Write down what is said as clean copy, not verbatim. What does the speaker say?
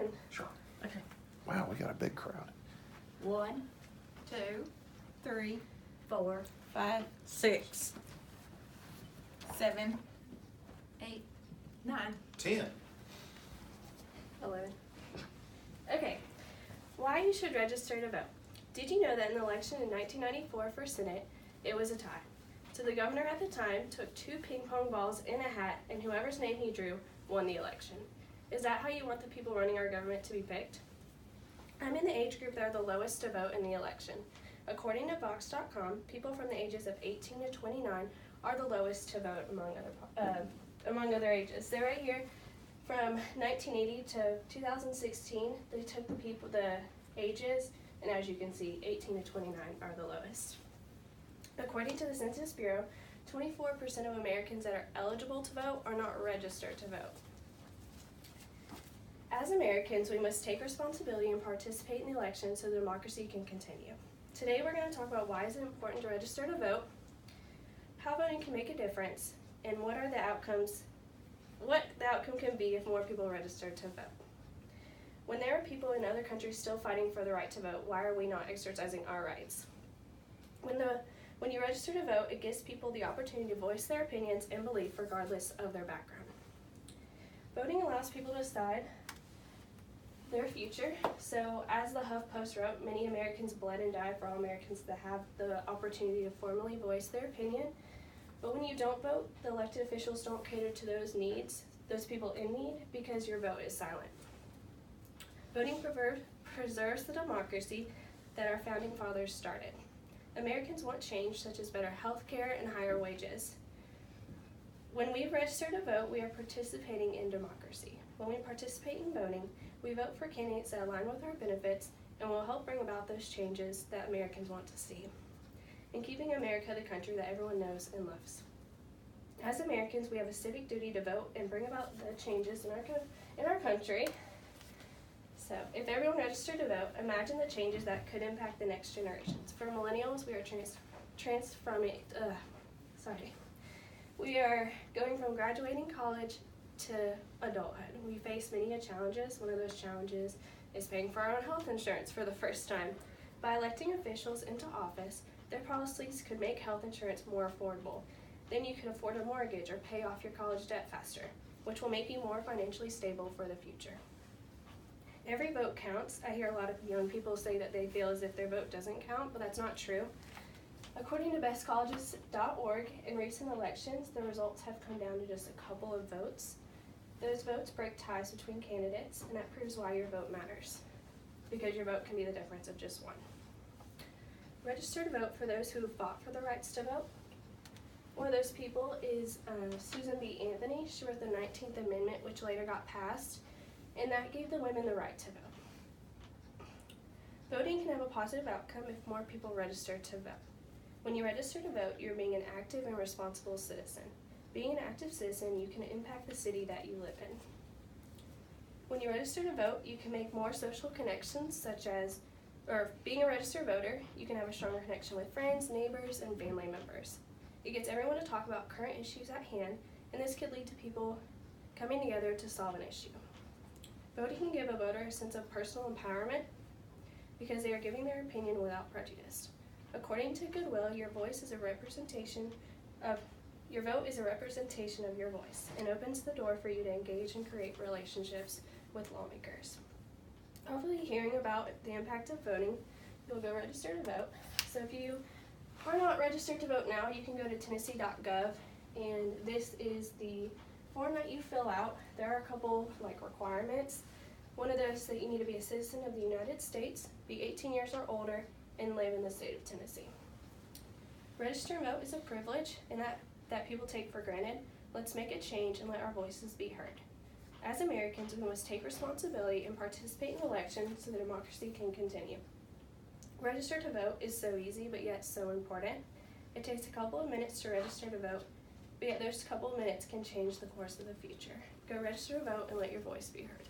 again. Sure. Okay. Wow, we got a big crowd. 1, 2, 3, 4, 5, 6. 7, 8, 9. 10. 11. Okay. Why you should register to vote. Did you know that in the election in 1994 for Senate, it was a tie? So the governor at the time took 2 ping pong balls in a hat, and whoever's name he drew won the election. Is that how you want the people running our government to be picked? I'm in the age group that are the lowest to vote in the election. According to Vox.com, people from the ages of 18 to 29 are the lowest to vote among other ages. They're right here. From 1980 to 2016, they took the ages, and as you can see, 18 to 29 are the lowest. According to the Census Bureau, 24% of Americans that are eligible to vote are not registered to vote. As Americans, we must take responsibility and participate in the election so democracy can continue. Today we're going to talk about why is it important to register to vote, how voting can make a difference, and what the outcome can be if more people register to vote. When there are people in other countries still fighting for the right to vote, why are we not exercising our rights? When you register to vote, it gives people the opportunity to voice their opinions and belief regardless of their background. Voting allows people to decide their future. So as the HuffPost wrote, many Americans bled and died for all Americans to have the opportunity to formally voice their opinion. But when you don't vote, the elected officials don't cater to those people in need, because your vote is silent. Voting preserves the democracy that our founding fathers started. Americans want change, such as better health care and higher wages. When we register to vote, we are participating in democracy. When we participate in voting, we vote for candidates that align with our benefits and will help bring about those changes that Americans want to see, and keeping America the country that everyone knows and loves. As Americans, we have a civic duty to vote and bring about the changes in our country. So, if everyone registered to vote, imagine the changes that could impact the next generations. For millennials, we are We are going from graduating college to adulthood. We face many challenges. One of those challenges is paying for our own health insurance for the first time. By electing officials into office, their policies could make health insurance more affordable. Then you could afford a mortgage or pay off your college debt faster, which will make you more financially stable for the future. Every vote counts. I hear a lot of young people say that they feel as if their vote doesn't count, but that's not true. According to bestcolleges.org, in recent elections, the results have come down to just a couple of votes. Those votes break ties between candidates, and that proves why your vote matters, because your vote can be the difference of just one. Register to vote for those who have fought for the rights to vote. One of those people is Susan B. Anthony. She wrote the 19th Amendment, which later got passed, and that gave the women the right to vote. Voting can have a positive outcome if more people register to vote. When you register to vote, you're being an active and responsible citizen. Being an active citizen, you can impact the city that you live in. When you register to vote, you can make more social connections, being a registered voter, you can have a stronger connection with friends, neighbors, and family members. It gets everyone to talk about current issues at hand, and this could lead to people coming together to solve an issue. Voting can give a voter a sense of personal empowerment because they are giving their opinion without prejudice. According to Goodwill, your vote is a representation of your voice and opens the door for you to engage and create relationships with lawmakers. Hopefully, hearing about the impact of voting, you'll go register to vote. So if you are not registered to vote now, you can go to Tennessee.gov, and this is the form that you fill out. There are a couple requirements. One of those is that you need to be a citizen of the United States, be 18 years or older, and live in the state of Tennessee. Register and vote is a privilege and that people take for granted. Let's make a change and let our voices be heard. As Americans, we must take responsibility and participate in elections so the democracy can continue. Register to vote is so easy, but yet so important. It takes a couple of minutes to register to vote, but yet those couple of minutes can change the course of the future. Go register to vote and let your voice be heard.